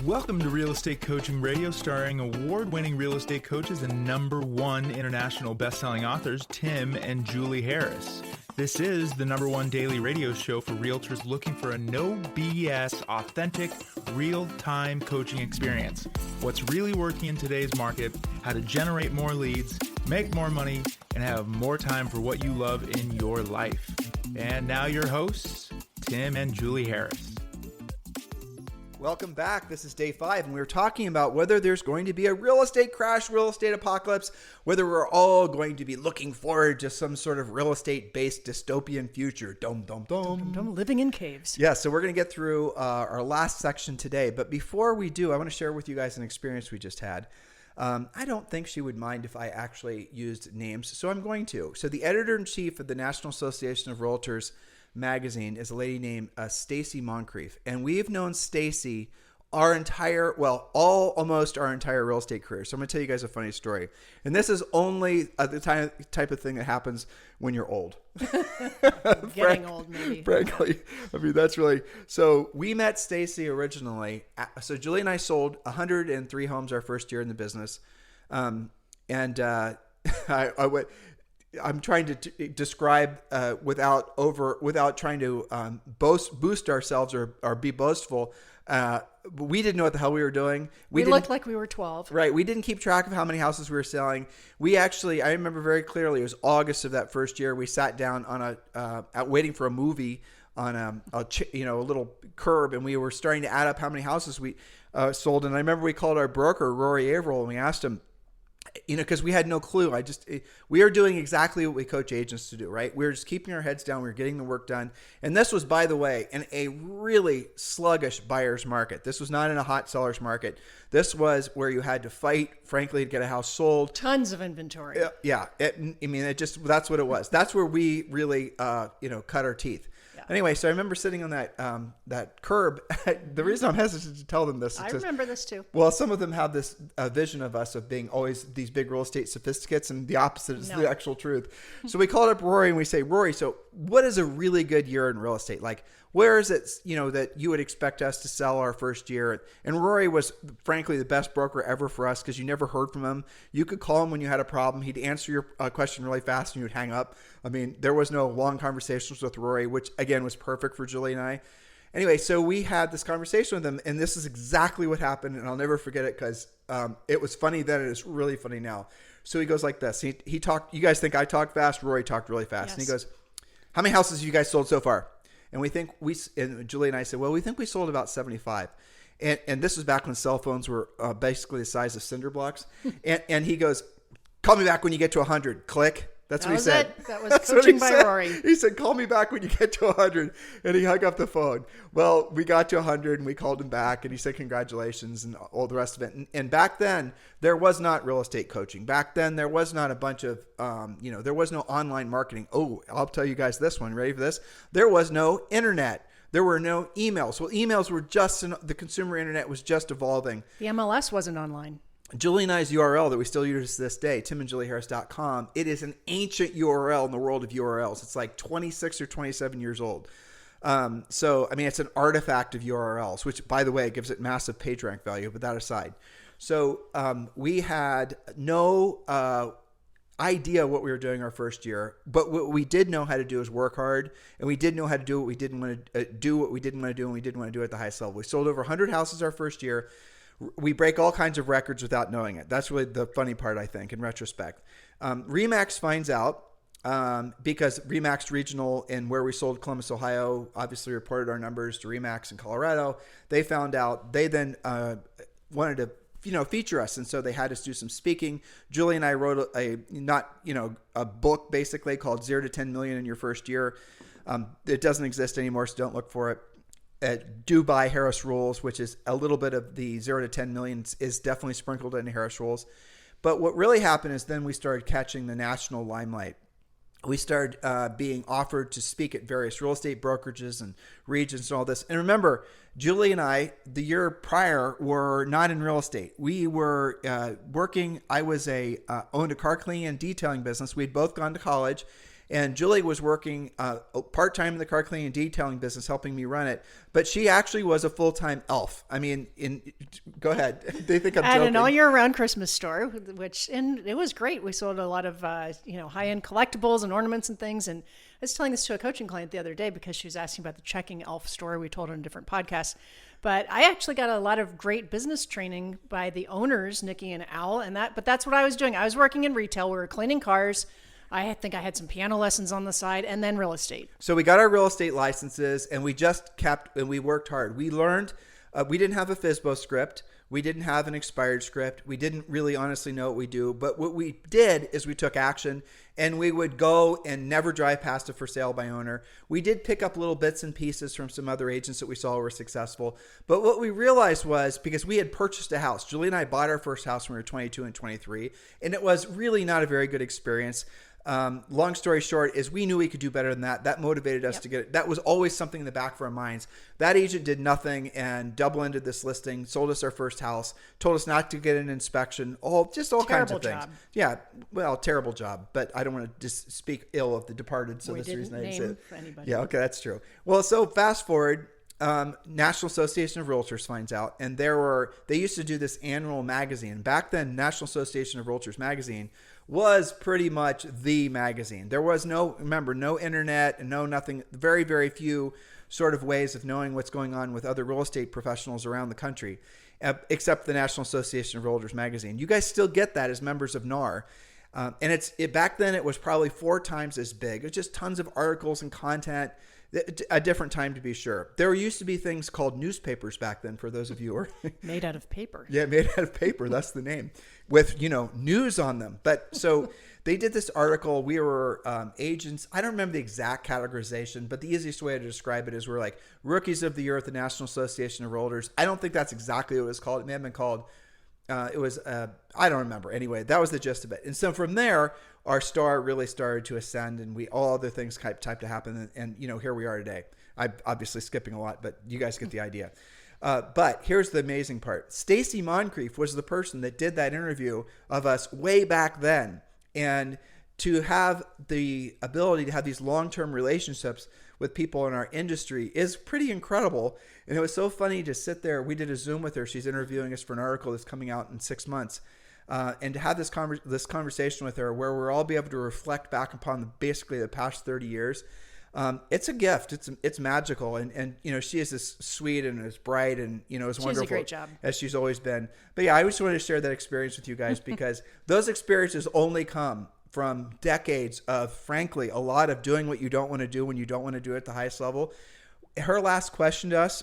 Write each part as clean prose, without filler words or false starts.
Welcome to Real Estate Coaching Radio, starring award-winning real estate coaches and #1 international best-selling authors, Tim and Julie Harris. This is the #1 daily radio show for realtors looking for a no BS, authentic, real-time coaching experience. What's really working in today's market, how to generate more leads, make more money, and have more time for what you love in your life. And now your hosts, Tim and Julie Harris. Welcome back. This is day 5, and we were talking about whether there's going to be a real estate crash, real estate apocalypse, whether we're all going to be looking forward to some sort of real estate-based dystopian future. Living in caves. Yeah, so we're going to get through our last section today. But before we do, I want to share with you guys an experience we just had. I don't think she would mind if I actually used names, so I'm going to. So the editor-in-chief of the National Association of Realtors magazine is a lady named Stacy Moncrief, and we've known Stacy almost our entire real estate career. So I'm going to tell you guys a funny story, and this is only the type of thing that happens when you're old. Getting old, maybe. Frankly, I mean that's really. So we met Stacy originally. So Julie and I sold 103 homes our first year in the business, and I went. I'm trying to describe without trying to boost ourselves or be boastful. We didn't know what the hell we were doing. We looked like we were 12. Right. We didn't keep track of how many houses we were selling. I remember very clearly, it was August of that first year. We sat down on waiting for a movie on a little curb, and we were starting to add up how many houses we sold. And I remember we called our broker, Rory Averill, and we asked him, because we had no clue. We are doing exactly what we coach agents to do, right? We were just keeping our heads down. We were getting the work done. And this was, by the way, in a really sluggish buyer's market. This was not in a hot seller's market. This was where you had to fight, frankly, to get a house sold. Tons of inventory. Yeah. That's what it was. That's where we really, cut our teeth. Yeah. Anyway, so I remember sitting on that curb. The reason I'm hesitant to tell them this is I remember this too. Well, some of them have this vision of us of being always these big real estate sophisticates, and the opposite is the actual truth. So we called up Rory and we say, Rory, so what is a really good year in real estate? Like, where is it, that you would expect us to sell our first year? And Rory was, frankly, the best broker ever for us because you never heard from him. You could call him when you had a problem. He'd answer your question really fast and you would hang up. I mean, there was no long conversations with Rory, which, again, was perfect for Julie and I. Anyway, so we had this conversation with him, and this is exactly what happened, and I'll never forget it because it was funny then. It is really funny now. So he goes like this. He talked. You guys think I talk fast? Rory talked really fast. Yes. And he goes, how many houses have you guys sold so far? And Julie and I said, well, we think we sold about 75. And this was back when cell phones were basically the size of cinder blocks. and he goes, call me back when you get to 100. Click. That's what he said. That was coaching by Rory. He said, call me back when you get to 100. And he hung up the phone. Well, we got to 100 and we called him back and he said, congratulations and all the rest of it. And back then, there was not real estate coaching. Back then, there was not a bunch of, there was no online marketing. Oh, I'll tell you guys this one. Ready for this? There was no internet. There were no emails. Well, emails were the consumer internet was just evolving. The MLS wasn't online. Julie and I's URL that we still use to this day, timandjulieharris.com, it is an ancient URL in the world of URLs. It's like 26 or 27 years old. It's an artifact of URLs, which, by the way, gives it massive PageRank value, but that aside. So we had no idea what we were doing our first year, but what we did know how to do is work hard, and we did know how to do what we didn't want to do, and we didn't want to do it at the highest level. We sold over 100 houses our first year. We break all kinds of records without knowing it. That's really the funny part, I think, in retrospect. RE/MAX finds out because RE/MAX Regional and where we sold Columbus, Ohio, obviously reported our numbers to RE/MAX in Colorado. They found out. They then wanted to feature us, and so they had us do some speaking. Julie and I wrote a book basically called 0 to 10 million in your first year. It doesn't exist anymore, so don't look for it. Do buy Harris Rules, which is a little bit of the 0 to 10 million is definitely sprinkled into Harris Rules. But what really happened is then we started catching the national limelight. We started being offered to speak at various real estate brokerages and regions and all this. And remember, Julie and I, the year prior, were not in real estate. We were working. I was owned a car cleaning and detailing business. We'd both gone to college. And Julie was working part-time in the car cleaning and detailing business, helping me run it. But she actually was a full-time elf. I mean, go ahead. They think I'm At joking. an all-year-round Christmas store, and it was great. We sold a lot of high-end collectibles and ornaments and things. And I was telling this to a coaching client the other day because she was asking about the checking elf story we told on a different podcast. But I actually got a lot of great business training by the owners, Nikki and Al, but that's what I was doing. I was working in retail. We were cleaning cars. I think I had some piano lessons on the side, and then real estate. So we got our real estate licenses, and we worked hard. We learned, we didn't have a FSBO script. We didn't have an expired script. We didn't really honestly know what we do. But what we did is we took action, and we would go and never drive past a for sale by owner. We did pick up little bits and pieces from some other agents that we saw were successful. But what we realized was, because we had purchased a house, Julie and I bought our first house when we were 22 and 23, and it was really not a very good experience. Long story short is we knew we could do better than that. That motivated us to get it. That was always something in the back of our minds. That agent did nothing and double-ended this listing, sold us our first house, told us not to get an inspection, all kinds of things. Job. Yeah, well, terrible job. But I don't want to just speak ill of the departed, so that's the reason I didn't say it. Anybody. Yeah, okay, that's true. Well, so fast forward. National Association of Realtors finds out, and they used to do this annual magazine. Back then, National Association of Realtors magazine was pretty much the magazine. There was no internet and nothing, very, very few sort of ways of knowing what's going on with other real estate professionals around the country, except the National Association of Realtors magazine. You guys still get that as members of NAR. And back then it was probably 4 times as big. It was just tons of articles and content. A different time, to be sure. There used to be things called newspapers back then, for those of you who are made out of paper. Yeah, made out of paper. That's the name, with news on them. But so they did this article. We were agents. I don't remember the exact categorization, but the easiest way to describe it is we're like rookies of the year at the National Association of Realtors. I don't think that's exactly what it was called. It may have been called. I don't remember. Anyway, that was the gist of it. And so from there, our star really started to ascend, and all other things type to happen. And here we are today. I'm obviously skipping a lot, but you guys get the idea. But here's the amazing part. Stacy Moncrief was the person that did that interview of us way back then. And to have the ability to have these long-term relationships with people in our industry is pretty incredible. And it was so funny to sit there. We did a Zoom with her. She's interviewing us for an article that's coming out in 6 months. And to have this conversation with her where we'll all be able to reflect back upon basically the past 30 years. It's a gift. It's magical. And she is as sweet and as bright and, as wonderful. She does a great job. As she's always been. But yeah, I just wanted to share that experience with you guys because those experiences only come from decades of, frankly, a lot of doing what you don't want to do when you don't want to do it at the highest level. Her last question to us,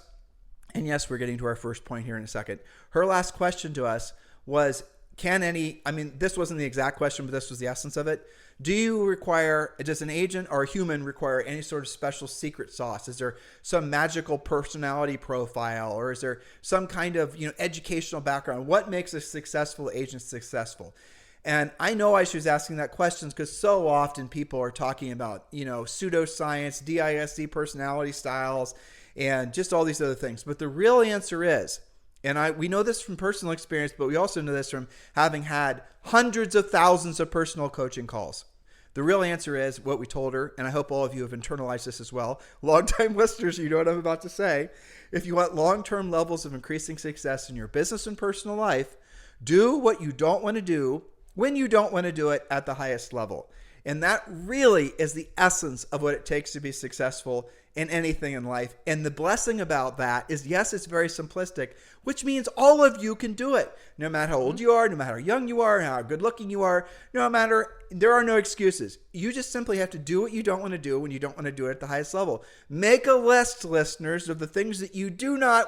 and yes, we're getting to our first point here in a second. Her last question to us was, this wasn't the exact question, but this was the essence of it. Does an agent or a human require any sort of special secret sauce? Is there some magical personality profile, or is there some kind of, educational background? What makes a successful agent successful? And I know she was asking that question because so often people are talking about, pseudoscience, DISC personality styles, and just all these other things. But the real answer is, and we know this from personal experience, but we also know this from having had hundreds of thousands of personal coaching calls. The real answer is what we told her, and I hope all of you have internalized this as well. Longtime listeners, you know what I'm about to say. If you want long-term levels of increasing success in your business and personal life, do what you don't want to do when you don't want to do it at the highest level. And that really is the essence of what it takes to be successful in anything in life. And the blessing about that is, yes, it's very simplistic, which means all of you can do it. No matter how old you are, no matter how young you are, how good looking you are, there are no excuses. You just simply have to do what you don't want to do when you don't want to do it at the highest level. Make a list, listeners, of the things that you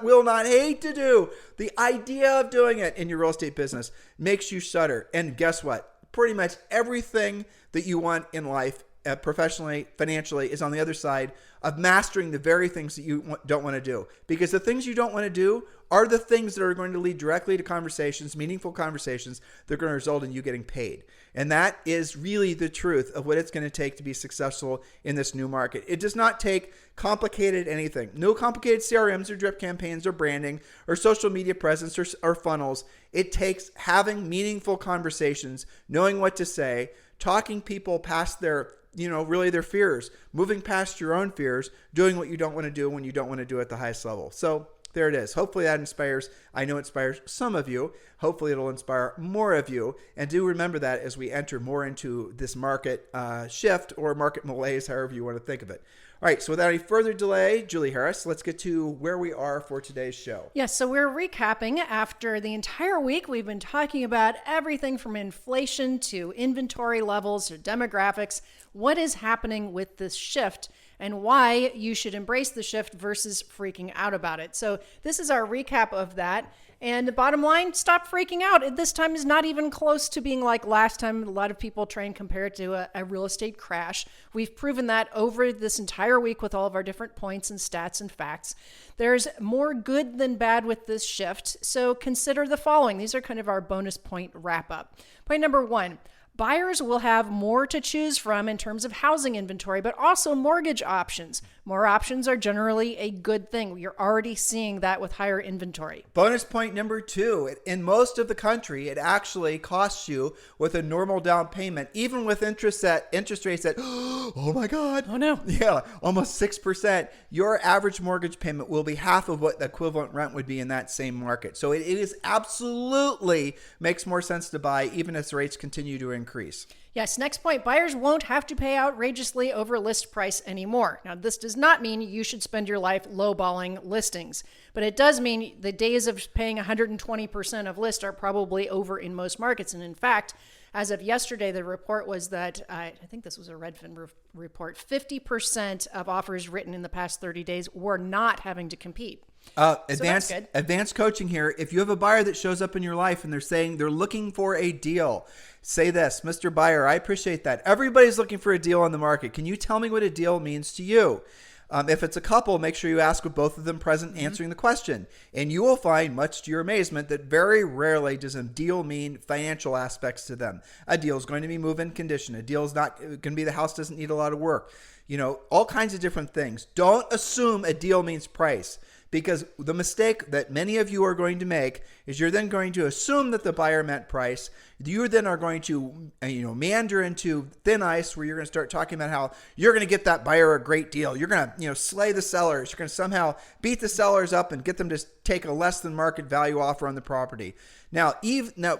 will not hate to do. The idea of doing it in your real estate business makes you shudder. And guess what? Pretty much everything that you want in life, professionally, financially, is on the other side of mastering the very things that you don't want to do. Because the things you don't want to do are the things that are going to lead directly to conversations, meaningful conversations that are going to result in you getting paid. And that is really the truth of what it's going to take to be successful in this new market. It does not take complicated anything. No complicated CRMs or drip campaigns or branding or social media presence or funnels. It takes having meaningful conversations, knowing what to say, talking people past their really their fears, moving past your own fears, doing what you don't want to do when you don't want to do it at the highest level. So there it is. Hopefully that inspires. I know it inspires some of you. Hopefully it'll inspire more of you. And do remember that as we enter more into this market shift or market malaise, however you want to think of it. All right, so without any further delay, Julie Harris, let's get to where we are for today's show. Yes, so we're recapping after the entire week. We've been talking about everything from inflation to inventory levels to demographics. What is happening with this shift and why you should embrace the shift versus freaking out about it. So this is our recap of that. And the bottom line, stop freaking out. This time is not even close to being like last time. A lot of people try and compare it to a real estate crash. We've proven that over this entire week with all of our different points and stats and facts. There's more good than bad with this shift. So consider the following. These are kind of our bonus point wrap up. Point number 1. Buyers will have more to choose from in terms of housing inventory, but also mortgage options. More options are generally a good thing. You're already seeing that with higher inventory. Bonus point number 2, in most of the country, it actually costs you with a normal down payment, even with interest rates at, oh my God. Oh no. Yeah, almost 6%. Your average mortgage payment will be half of what the equivalent rent would be in that same market. So it is absolutely makes more sense to buy even as rates continue to increase. Yes, next point, buyers won't have to pay outrageously over list price anymore. Now, this does not mean you should spend your life lowballing listings, but it does mean the days of paying 120% of list are probably over in most markets. And in fact, as of yesterday, the report was that, I think this was a Redfin report, 50% of offers written in the past 30 days were not having to compete. Advanced coaching here. If you have a buyer that shows up in your life and they're saying they're looking for a deal, say this, Mr. Buyer, I appreciate that. Everybody's looking for a deal on the market. Can you tell me what a deal means to you? If it's a couple, make sure you ask with both of them present answering the question. And you will find, much to your amazement, that very rarely does a deal mean financial aspects to them. A deal is going to be move-in condition. A deal is not going to be the house doesn't need a lot of work. All kinds of different things. Don't assume a deal means price. Because the mistake that many of you are going to make is you're then going to assume that the buyer meant price. You then are going to meander into thin ice where you're going to start talking about how you're going to get that buyer a great deal. You're going to slay the sellers. You're going to somehow beat the sellers up and get them to take a less than market value offer on the property. Now,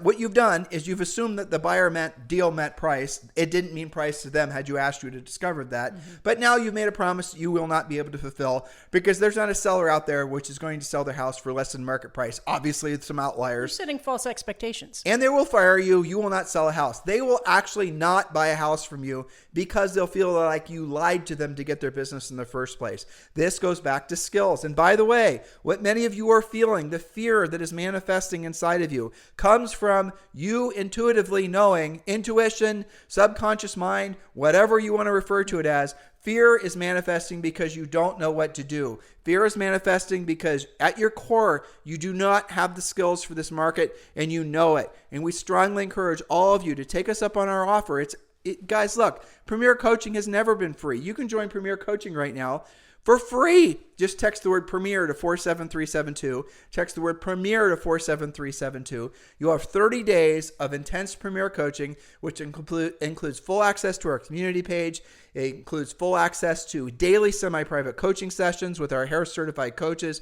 what you've done is you've assumed that the buyer meant price. It didn't mean price to them had you asked you to discover that. Mm-hmm. But now you've made a promise you will not be able to fulfill because there's not a seller out there which is going to sell their house for less than market price. Obviously, it's some outliers. You're setting false expectations. And they will fire you. You will not sell a house. They will actually not buy a house from you because they'll feel like you lied to them to get their business in the first place. This goes back to skills. And by the way, what many of you are feeling, the fear that is manifesting inside of you, comes from you intuitively knowing, intuition, subconscious mind, whatever you want to refer to it as. Fear is manifesting because you don't know what to do. Fear is manifesting because at your core, you do not have the skills for this market and you know it. And we strongly encourage all of you to take us up on our offer. Guys, look, Premier Coaching has never been free. You can join Premier Coaching right now for free. Just text the word Premier to 47372. Text the word Premier to 47372. You'll have 30 days of intense Premier Coaching, which includes full access to our community page. It includes full access to daily semi-private coaching sessions with our Harris certified coaches.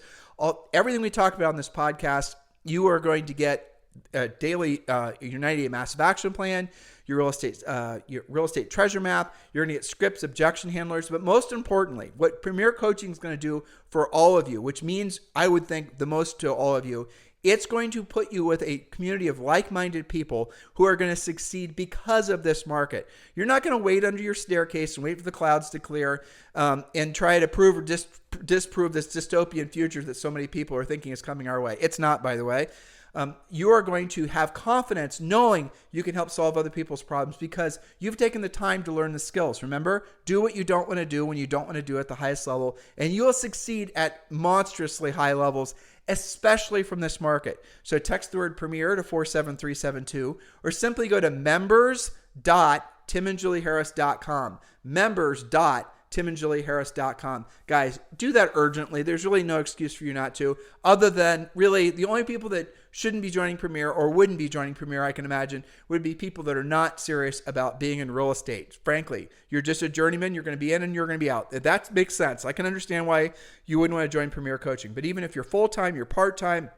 Everything we talk about on this podcast, you are going to get a daily your 90-day massive action plan, your real estate treasure map. You're going to get scripts, objection handlers, but most importantly, what Premier Coaching is going to do for all of you, which means I would think the most to all of you, It's going to put you with a community of like-minded people who are going to succeed because of this market. You're not going to wait under your staircase and wait for the clouds to clear and try to prove or disprove this dystopian future that so many people are thinking is coming our way. It's not, by the way. You are going to have confidence knowing you can help solve other people's problems because you've taken the time to learn the skills. Remember, do what you don't want to do when you don't want to do it at the highest level, and you will succeed at monstrously high levels, especially from this market. So text the word Premier to 47372 or simply go to members.timandjulieharris.com. Members.timandjulieharris.com. Guys, do that urgently. There's really no excuse for you not to, other than really the only people that shouldn't be joining Premier or wouldn't be joining Premier, I can imagine, would be people that are not serious about being in real estate. Frankly, you're just a journeyman. You're going to be in and you're going to be out. That makes sense. I can understand why you wouldn't want to join Premier Coaching. But even if you're full-time, you're part-time,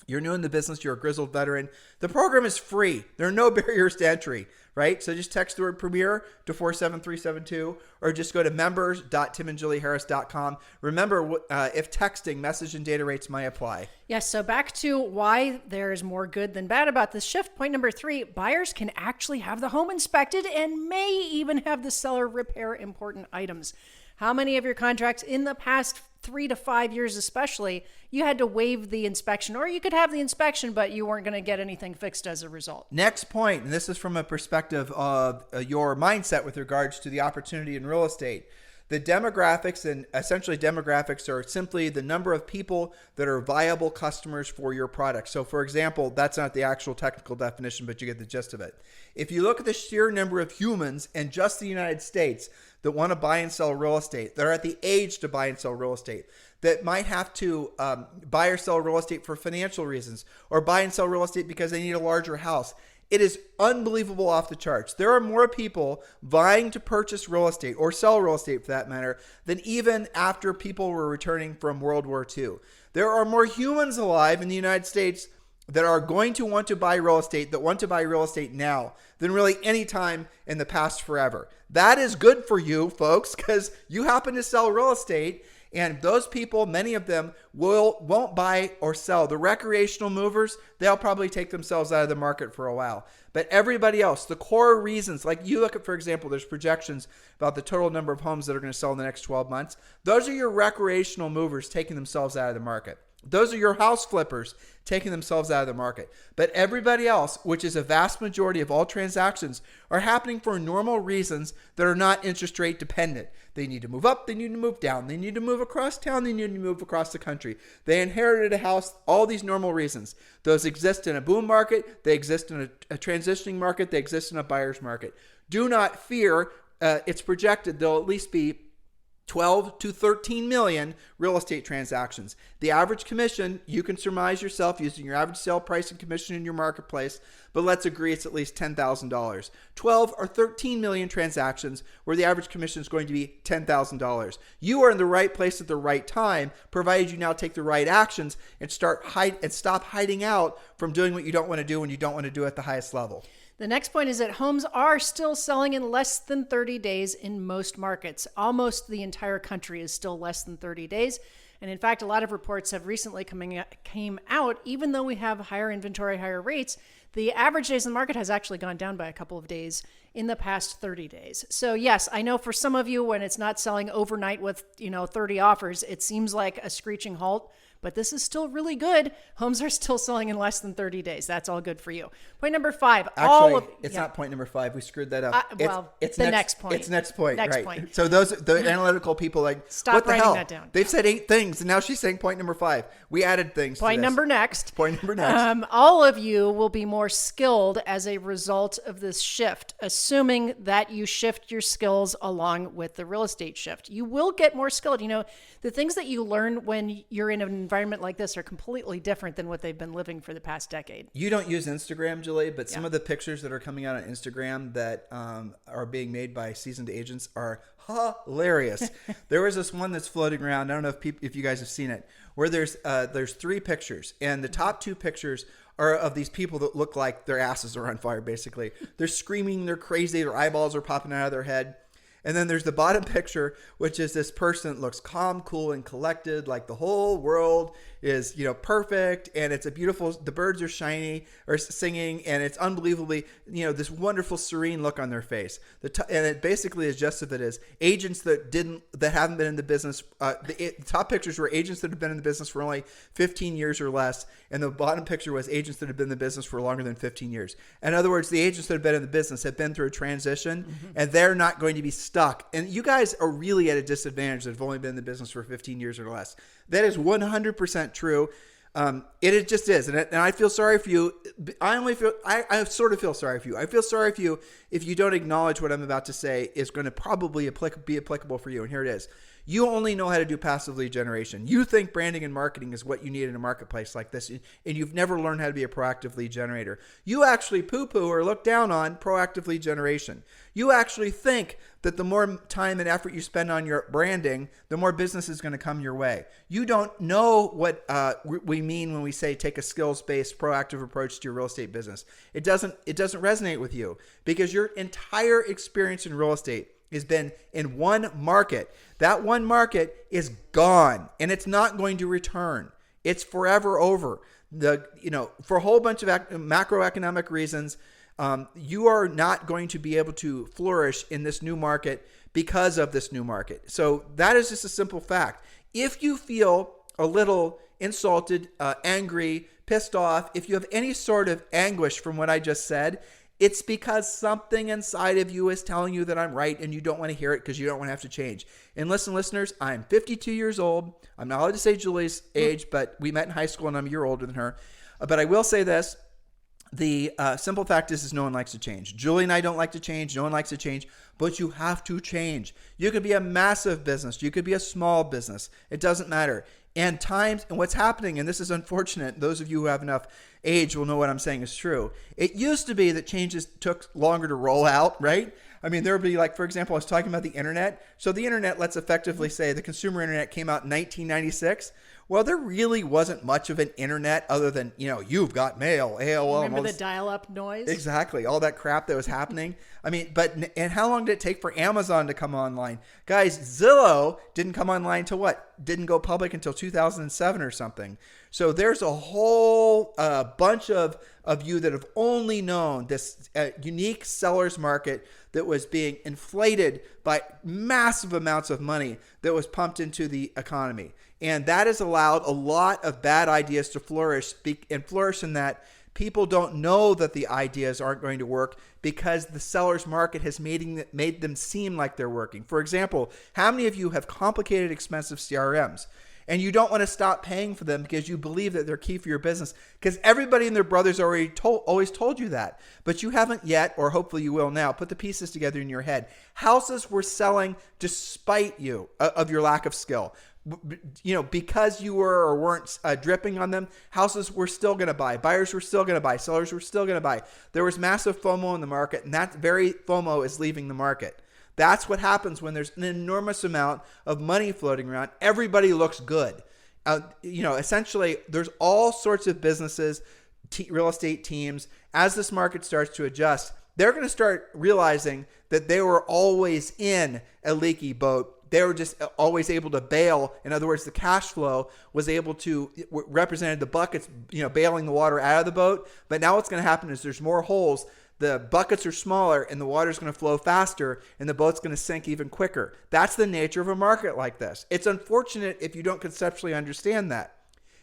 you're new in the business, you're a grizzled veteran, the program is free. There are no barriers to entry, right? So just text the word Premier to 47372 or just go to members.timandjulieharris.com. Remember, if texting, message and data rates may apply. Yes, so back to why there's more good than bad about this shift. Point number 3, buyers can actually have the home inspected and may even have the seller repair important items. How many of your contracts in the past 3 to 5 years especially, you had to waive the inspection, or you could have the inspection, but you weren't going to get anything fixed as a result? Next point, and this is from a perspective of your mindset with regards to the opportunity in real estate. The demographics, and essentially demographics are simply the number of people that are viable customers for your product. So for example, that's not the actual technical definition, but you get the gist of it. If you look at the sheer number of humans in just the United States that want to buy and sell real estate, that are at the age to buy and sell real estate, that might have to buy or sell real estate for financial reasons, or buy and sell real estate because they need a larger house, it is unbelievable, off the charts. There are more people vying to purchase real estate or sell real estate for that matter than even after people were returning from World War II. There are more humans alive in the United States that are going to want to buy real estate, that want to buy real estate now, than really any time in the past forever. That is good for you, folks, because you happen to sell real estate. And those people, many of them, won't buy or sell. The recreational movers, they'll probably take themselves out of the market for a while. But everybody else, the core reasons, like you look at, for example, there's projections about the total number of homes that are going to sell in the next 12 months. Those are your recreational movers taking themselves out of the market. Those are your house flippers taking themselves out of the market. But everybody else, which is a vast majority of all transactions, are happening for normal reasons that are not interest rate dependent. They need to move up, they need to move down, they need to move across town, they need to move across the country. They inherited a house, all these normal reasons. Those exist in a boom market, they exist in a transitioning market, they exist in a buyer's market. Do not fear, it's projected there'll at least be 12 to 13 million real estate transactions. The average commission, you can surmise yourself using your average sale price and commission in your marketplace, but let's agree it's at least $10,000. 12 or 13 million transactions where the average commission is going to be $10,000. You are in the right place at the right time, provided you now take the right actions and stop hiding out from doing what you don't want to do when you don't want to do it at the highest level. The next point is that homes are still selling in less than 30 days in most markets. Almost the entire country is still less than 30 days. And in fact, a lot of reports have recently came out, even though we have higher inventory, higher rates, the average days in the market has actually gone down by a couple of days in the past 30 days. So yes, I know for some of you, when it's not selling overnight with 30 offers, it seems like a screeching halt. But this is still really good. Homes are still selling in less than 30 days. That's all good for you. Point number 5. Actually, it's not point number 5. We screwed that up. It's the next point. It's next point. Next right. point. So the analytical people stop what the writing hell? that down. They've said 8 things, and now she's saying point number 5. We added things. Point number next. Point number next. All of you will be more skilled as a result of this shift, assuming that you shift your skills along with the real estate shift. You will get more skilled. The things that you learn when you're in an environment like this are completely different than what they've been living for the past decade. You don't use Instagram, Julie, but some of the pictures that are coming out on Instagram that are being made by seasoned agents are hilarious. There was this one that's floating around. I don't know if you guys have seen it, where there's 3 pictures, and the top 2 pictures are of these people that look like their asses are on fire, basically. They're screaming, they're crazy, their eyeballs are popping out of their head. And then there's the bottom picture, which is this person that looks calm, cool, and collected, like the whole world is, perfect, and it's a beautiful, the birds are shiny or singing, and it's unbelievably, this wonderful serene look on their face. And it basically is just as it is. Agents that haven't been in the business, the top pictures were agents that have been in the business for only 15 years or less, and the bottom picture was agents that have been in the business for longer than 15 years. In other words, the agents that have been in the business have been through a transition, and they're not going to be stuck. And you guys are really at a disadvantage that have only been in the business for 15 years or less. That is 100% true. It just is. And I feel sorry for you. I sort of feel sorry for you. I feel sorry for you if you don't acknowledge what I'm about to say is going to probably be applicable for you. And here it is. You only know how to do passive lead generation. You think branding and marketing is what you need in a marketplace like this, and you've never learned how to be a proactive lead generator. You actually poo-poo or look down on proactive lead generation. You actually think that the more time and effort you spend on your branding, the more business is going to come your way. You don't know what we mean when we say take a skills-based proactive approach to your real estate business. It doesn't resonate with you because your entire experience in real estate has been in one market. That one market is gone and it's not going to return. It's forever over. For a whole bunch of macroeconomic reasons, you are not going to be able to flourish in this new market because of this new market. So that is just a simple fact. If you feel a little insulted, angry, pissed off, if you have any sort of anguish from what I just said, it's because something inside of you is telling you that I'm right and you don't want to hear it because you don't want to have to change. And listen, listeners, I'm 52 years old. I'm not allowed to say Julie's age, but we met in high school and I'm a year older than her. But I will say this. The simple fact is no one likes to change. Julie and I don't like to change. No one likes to change, but you have to change. You could be a massive business. You could be a small business. It doesn't matter. And what's happening, and this is unfortunate, those of you who have enough age will know what I'm saying is true. It used to be that changes took longer to roll out, right? I mean, there would be for example, I was talking about the internet. So the internet, let's effectively say the consumer internet came out in 1996. Well, there really wasn't much of an internet other than, you've got mail, AOL. Remember the dial-up noise? Exactly. All that crap that was happening. I mean, and how long did it take for Amazon to come online? Guys, Zillow didn't come online till what? Didn't go public until 2007 or something. So there's a whole bunch of you that have only known this unique seller's market that was being inflated by massive amounts of money that was pumped into the economy. And that has allowed a lot of bad ideas to flourish in that people don't know that the ideas aren't going to work because the seller's market has made them seem like they're working. For example, how many of you have complicated, expensive CRMs? And you don't want to stop paying for them because you believe that they're key for your business because everybody and their brothers always told you that. But you haven't yet, or hopefully you will now, put the pieces together in your head. Houses were selling despite you of your lack of skill. Because you were or weren't dripping on them, houses were still going to buy. Buyers were still going to buy. Sellers were still going to buy. There was massive FOMO in the market, and that very FOMO is leaving the market. That's what happens when there's an enormous amount of money floating around. Everybody looks good. Essentially, there's all sorts of businesses, real estate teams. As this market starts to adjust, they're going to start realizing that they were always in a leaky boat. They were just always able to bail. In other words, the cash flow was able to represented the buckets, bailing the water out of the boat. But now what's going to happen is there's more holes. The buckets are smaller and the water's going to flow faster and the boat's going to sink even quicker. That's the nature of a market like this. It's unfortunate if you don't conceptually understand that.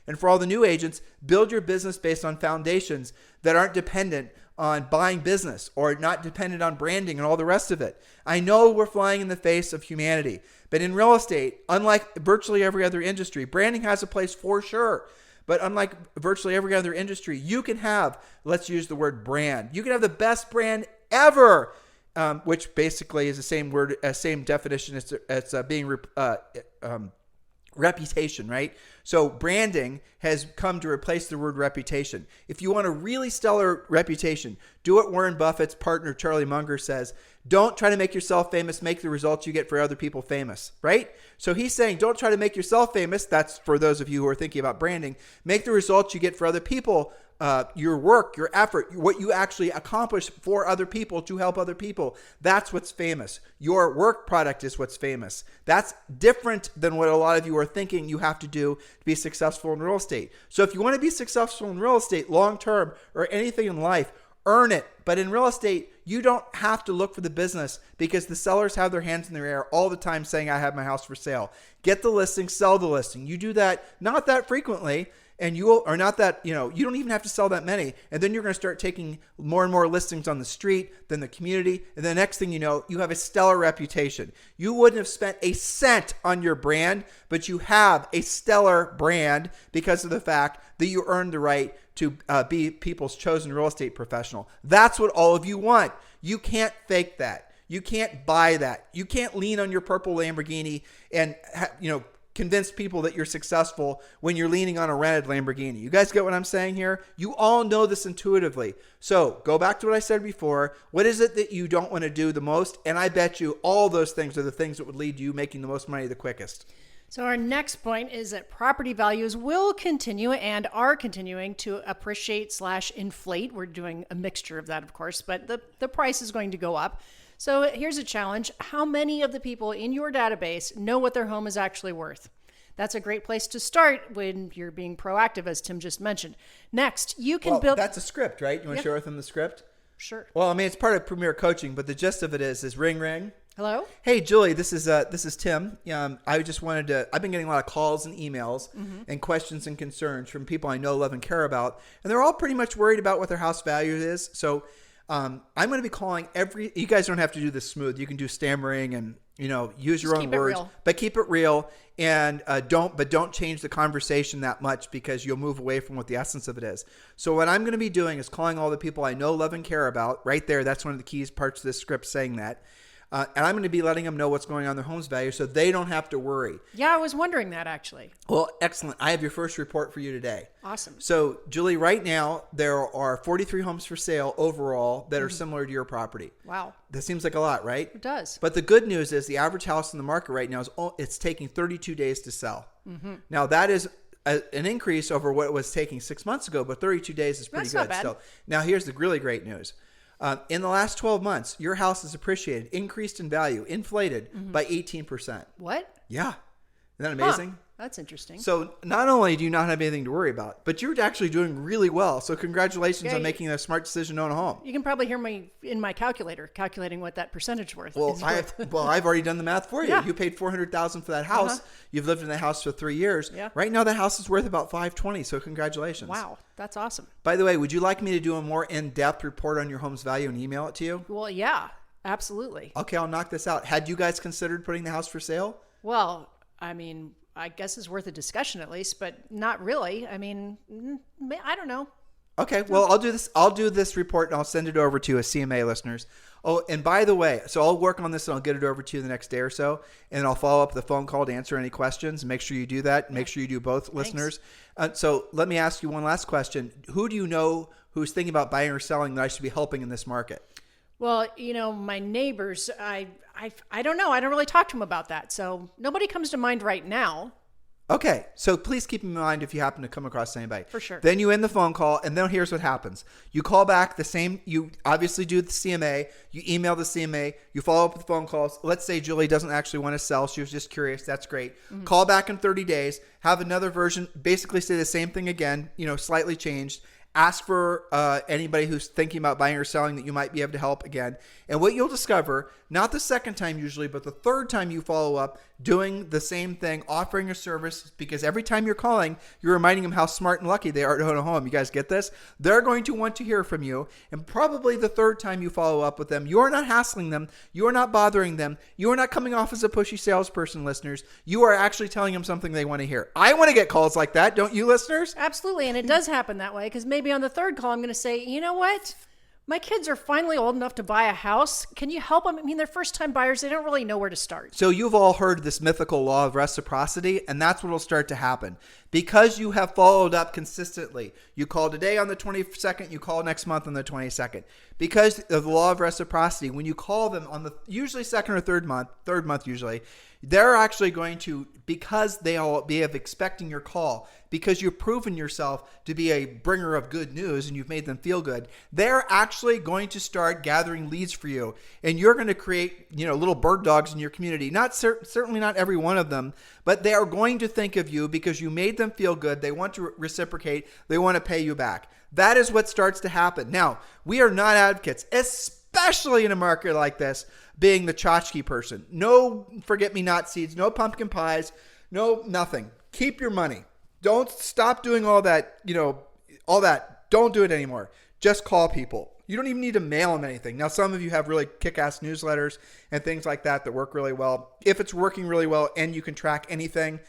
And for all the new agents, build your business based on foundations that aren't dependent on buying business or not dependent on branding and all the rest of it. I know we're flying in the face of humanity, but in real estate, unlike virtually every other industry, branding has a place for sure. But unlike virtually every other industry, you can have, let's use the word brand. You can have the best brand ever, which basically is the same word, same definition as being reputation, right? So branding has come to replace the word reputation. If you want a really stellar reputation, do what Warren Buffett's partner Charlie Munger says. Don't try to make yourself famous, make the results you get for other people famous, right? So he's saying don't try to make yourself famous. That's for those of you who are thinking about branding. Make the results you get for other people your work, your effort, what you actually accomplish for other people to help other people. That's what's famous. Your work product is what's famous. That's different than what a lot of you are thinking you have to do to be successful in real estate. So if you want to be successful in real estate long term or anything in life, earn it. But in real estate, you don't have to look for the business because the sellers have their hands in the air all the time saying, I have my house for sale. Get the listing, sell the listing. You do that not that frequently, and you will, or not that, you don't even have to sell that many. And then you're going to start taking more and more listings on the street, then the community. And the next thing you know, you have a stellar reputation. You wouldn't have spent a cent on your brand, but you have a stellar brand because of the fact that you earned the right to be people's chosen real estate professional. That's what all of you want. You can't fake that. You can't buy that. You can't lean on your purple Lamborghini and, convince people that you're successful when you're leaning on a rented Lamborghini. You guys get what I'm saying here? You all know this intuitively. So go back to what I said before. What is it that you don't want to do the most? And I bet you all those things are the things that would lead to you making the most money the quickest. So our next point is that property values will continue and are continuing to appreciate / inflate. We're doing a mixture of that, of course, but the price is going to go up. So here's a challenge. How many of the people in your database know what their home is actually worth? That's a great place to start when you're being proactive, as Tim just mentioned. Next, you can build... That's a script, right? You want to share with them the script? Sure. Well, I mean, it's part of Premier Coaching, but the gist of it is ring, ring. Hello? Hey, Julie, this is Tim. I just wanted to, I've been getting a lot of calls and emails and questions and concerns from people I know, love, and care about. And they're all pretty much worried about what their house value is. So I'm going to be calling you guys don't have to do this smooth. You can do stammering and, use your own words, but keep it real. And don't change the conversation that much because you'll move away from what the essence of it is. So what I'm going to be doing is calling all the people I know, love, and care about right there. That's one of the keys parts of this script saying that. And I'm going to be letting them know what's going on in their home's value so they don't have to worry. Yeah, I was wondering that actually. Well, excellent. I have your first report for you today. Awesome. So, Julie, right now, there are 43 homes for sale overall that are similar to your property. Wow. That seems like a lot, right? It does. But the good news is the average house in the market right now it's taking 32 days to sell. Mm-hmm. Now, that is an increase over what it was taking 6 months ago, but 32 days is pretty good still. Now, here's the really great news. In the last 12 months, your house has appreciated, increased in value, inflated by 18%. What? Yeah. Isn't that amazing? Huh. That's interesting. So not only do you not have anything to worry about, but you're actually doing really well. So congratulations on making a smart decision to own a home. You can probably hear me in my calculator calculating what that percentage is worth. I've already done the math for you. Yeah. You paid $400,000 for that house. You've lived in the house for 3 years. Yeah. Right now, that house is worth about $520,000. So congratulations. Wow, that's awesome. By the way, would you like me to do a more in-depth report on your home's value and email it to you? Well, yeah, absolutely. Okay, I'll knock this out. Had you guys considered putting the house for sale? Well, I mean, I guess it's worth a discussion at least, but not really. I mean, I don't know. Okay, well, I'll do this. I'll do this report and I'll send it over to CMA listeners. Oh, and by the way, so I'll work on this and I'll get it over to you the next day or so, and I'll follow up with a phone call to answer any questions. Make sure you do that. Make sure you do both, listeners. So let me ask you one last question. Who do you know who's thinking about buying or selling that I should be helping in this market? Well, my neighbors, I don't know. I don't really talk to them about that. So nobody comes to mind right now. Okay, so please keep in mind if you happen to come across anybody. For sure. Then you end the phone call, and then here's what happens. You call back you obviously do the CMA, you email the CMA, you follow up with phone calls. Let's say Julie doesn't actually want to sell. She was just curious. That's great. Mm-hmm. Call back in 30 days, have another version, basically say the same thing again, slightly changed. Ask for anybody who's thinking about buying or selling that you might be able to help again. And what you'll discover, not the second time usually, but the third time you follow up, doing the same thing, offering a service, because every time you're calling, you're reminding them how smart and lucky they are to own a home. You guys get this? They're going to want to hear from you. And probably the third time you follow up with them, you're not hassling them. You're not bothering them. You are not coming off as a pushy salesperson, listeners. You are actually telling them something they want to hear. I want to get calls like that. Don't you, listeners? Absolutely. And it does happen that way because maybe on the third call, I'm going to say, you know what? My kids are finally old enough to buy a house. Can you help them? I mean, they're first-time buyers. They don't really know where to start. So you've all heard this mythical law of reciprocity, and that's what will start to happen. Because you have followed up consistently. You call today on the 22nd, you call next month on the 22nd. Because of the law of reciprocity, when you call them on the usually second or third month usually, They're actually going to, because they'll be expecting your call, because you've proven yourself to be a bringer of good news and you've made them feel good, they're actually going to start gathering leads for you. And you're going to create, little bird dogs in your community. Certainly not every one of them, but they are going to think of you because you made them feel good. They want to reciprocate. They want to pay you back. That is what starts to happen. Now, we are not advocates, especially in a market like this, being the tchotchke person. No forget-me-not seeds, no pumpkin pies, no nothing. Keep your money. Don't stop doing all that, all that. Don't do it anymore. Just call people. You don't even need to mail them anything. Now, some of you have really kick-ass newsletters and things like that work really well. If it's working really well and you can track anything,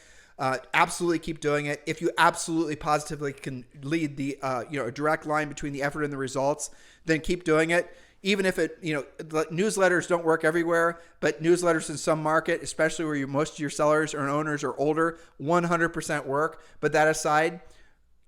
absolutely keep doing it. If you absolutely positively can lead the, a direct line between the effort and the results, then keep doing it. Even if newsletters don't work everywhere, but newsletters in some market, especially where most of your sellers or owners are older, 100% work. But that aside,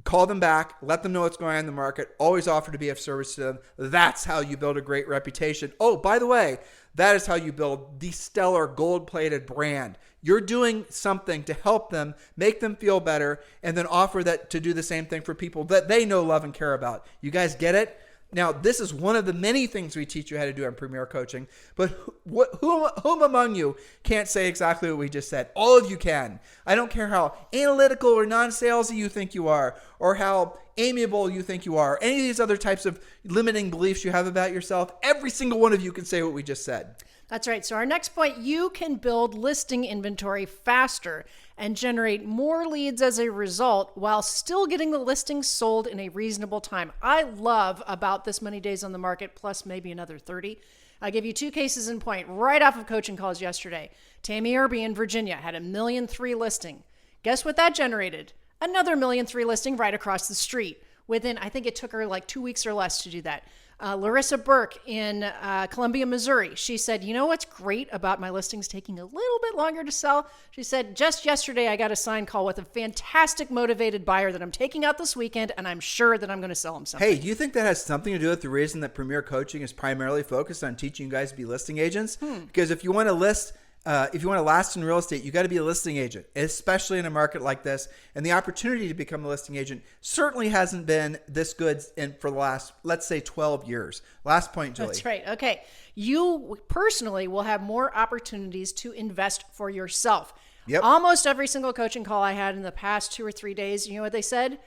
call them back, let them know what's going on in the market, always offer to be of service to them. That's how you build a great reputation. Oh, by the way, that is how you build the stellar gold-plated brand. You're doing something to help them, make them feel better, and then offer that to do the same thing for people that they know, love, and care about. You guys get it? Now, this is one of the many things we teach you how to do in Premier Coaching, but whom among you can't say exactly what we just said? All of you can. I don't care how analytical or non-salesy you think you are, or how amiable you think you are, or any of these other types of limiting beliefs you have about yourself. Every single one of you can say what we just said. That's right. So our next point, you can build listing inventory faster and generate more leads as a result while still getting the listings sold in a reasonable time. I love about this many days on the market, plus maybe another 30. I'll give you 2 cases in point right off of coaching calls yesterday. Tammy Irby in Virginia had $1.3 million listing. Guess what that generated? Another $1.3 million listing right across the street. Within, I think it took her like 2 weeks or less to do that. Larissa Burke in Columbia, Missouri. She said, you know what's great about my listings taking a little bit longer to sell? She said, just yesterday I got a sign call with a fantastic motivated buyer that I'm taking out this weekend, and I'm sure that I'm going to sell him something. Hey, do you think that has something to do with the reason that Premier Coaching is primarily focused on teaching you guys to be listing agents? Because if you want to list, if you want to last in real estate, you got to be a listing agent, especially in a market like this. And the opportunity to become a listing agent certainly hasn't been this good for the last, let's say, 12 years. Last point, Julie. That's right. Okay. You personally will have more opportunities to invest for yourself. Yep. Almost every single coaching call I had in the past 2 or 3 days, you know what they said?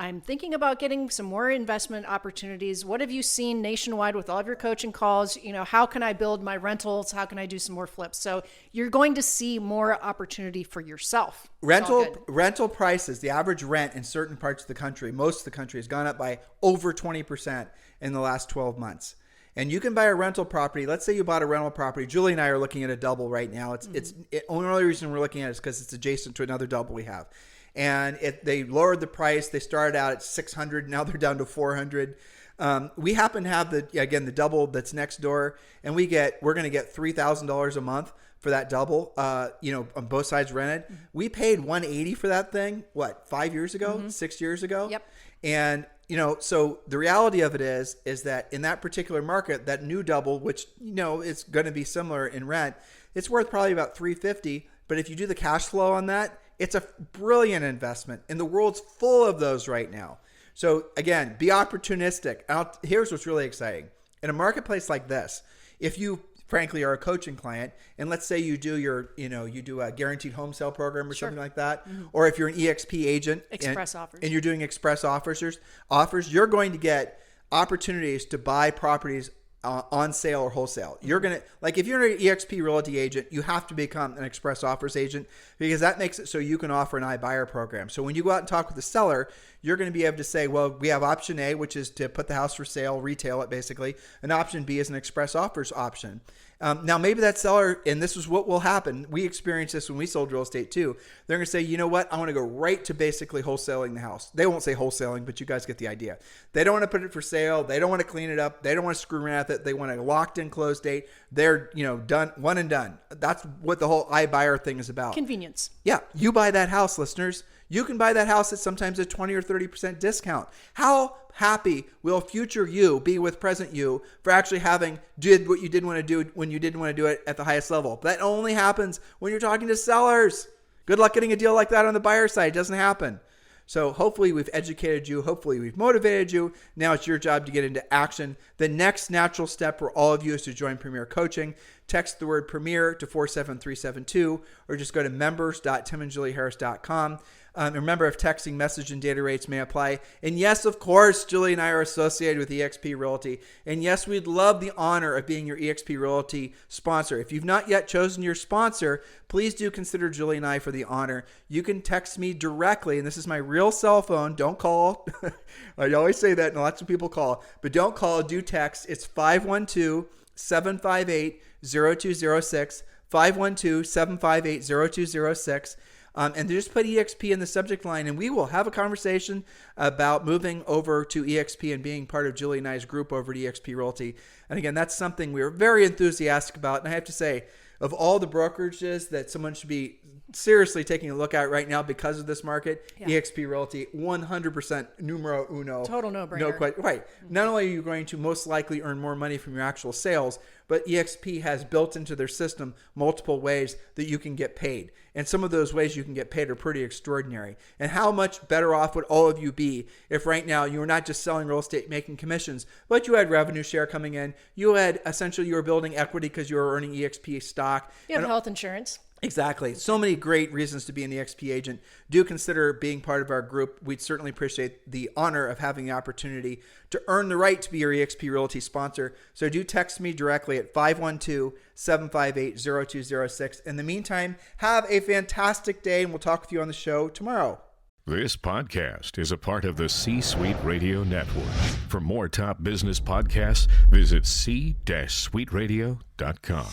I'm thinking about getting some more investment opportunities. What have you seen nationwide with all of your coaching calls? How can I build my rentals? How can I do some more flips? So you're going to see more opportunity for yourself. Rental prices, the average rent in certain parts of the country, most of the country, has gone up by over 20% in the last 12 months. And you can buy a rental property. Let's say you bought a rental property. Julie and I are looking at a double right now. Only reason we're looking at it is because it's adjacent to another double we have. And they lowered the price. They started out at $600. Now they're down to $400. We happen to have the double that's next door, and we're going to get $3,000 a month for that double. On both sides rented. Mm-hmm. We paid $180 for that thing. 5 years ago? Mm-hmm. 6 years ago? Yep. And so the reality of it is that in that particular market, that new double, which is going to be similar in rent, it's worth probably about $350. But if you do the cash flow on that, it's a brilliant investment, and the world's full of those right now. So again, be opportunistic. Here's what's really exciting. In a marketplace like this, if you frankly are a coaching client, and let's say you do a guaranteed home sale program or something like that, or if you're an EXP agent and you're doing express offers, you're going to get opportunities to buy properties on sale or wholesale. You're going to, if you're an EXP Realty agent, you have to become an express offers agent, because that makes it so you can offer an iBuyer program. So when you go out and talk with the seller, you're going to be able to say, well, we have option A, which is to put the house for sale, retail it basically, and option B is an express offers option. Now, maybe that seller, and this is what will happen, we experienced this when we sold real estate too, they're going to say, you know what, I want to go right to basically wholesaling the house. They won't say wholesaling, but you guys get the idea. They don't want to put it for sale. They don't want to clean it up. They don't want to screw around with method. They want a locked in close date. They're, done, one and done. That's what the whole iBuyer thing is about. Convenience. Yeah. You buy that house, listeners. You can buy that house at sometimes a 20 or 30% discount. How happy will future you be with present you for actually did what you didn't want to do when you didn't want to do it at the highest level? That only happens when you're talking to sellers. Good luck getting a deal like that on the buyer side. It doesn't happen. So hopefully we've educated you. Hopefully we've motivated you. Now it's your job to get into action. The next natural step for all of you is to join Premier Coaching. Text the word Premier to 47372 or just go to members.timandjulieharris.com. Remember, if texting message and data rates may apply. And yes, of course, Julie and I are associated with eXp Realty. And yes, we'd love the honor of being your eXp Realty sponsor. If you've not yet chosen your sponsor, please do consider Julie and I for the honor. You can text me directly, and this is my real cell phone. Don't call. I always say that, and lots of people call. But don't call, do text. It's 512-758-0206, 512-758-0206. And just put EXP in the subject line, and we will have a conversation about moving over to EXP and being part of Julie and I's group over at eXp Realty. And again, that's something we're very enthusiastic about. And I have to say, of all the brokerages that someone should be seriously taking a look at right now because of this market, eXp Realty, 100% numero uno. Total no-brainer. No question. Right. Not only are you going to most likely earn more money from your actual sales, but eXp has built into their system multiple ways that you can get paid. And some of those ways you can get paid are pretty extraordinary. And how much better off would all of you be if right now you were not just selling real estate, making commissions, but you had revenue share coming in. You had essentially, you were building equity because you were earning EXP stock. You have health insurance. Exactly. So many great reasons to be an eXp agent. Do consider being part of our group. We'd certainly appreciate the honor of having the opportunity to earn the right to be your eXp Realty sponsor. So do text me directly at 512-758-0206. In the meantime, have a fantastic day, and we'll talk with you on the show tomorrow. This podcast is a part of the C-Suite Radio Network. For more top business podcasts, visit c-suiteradio.com.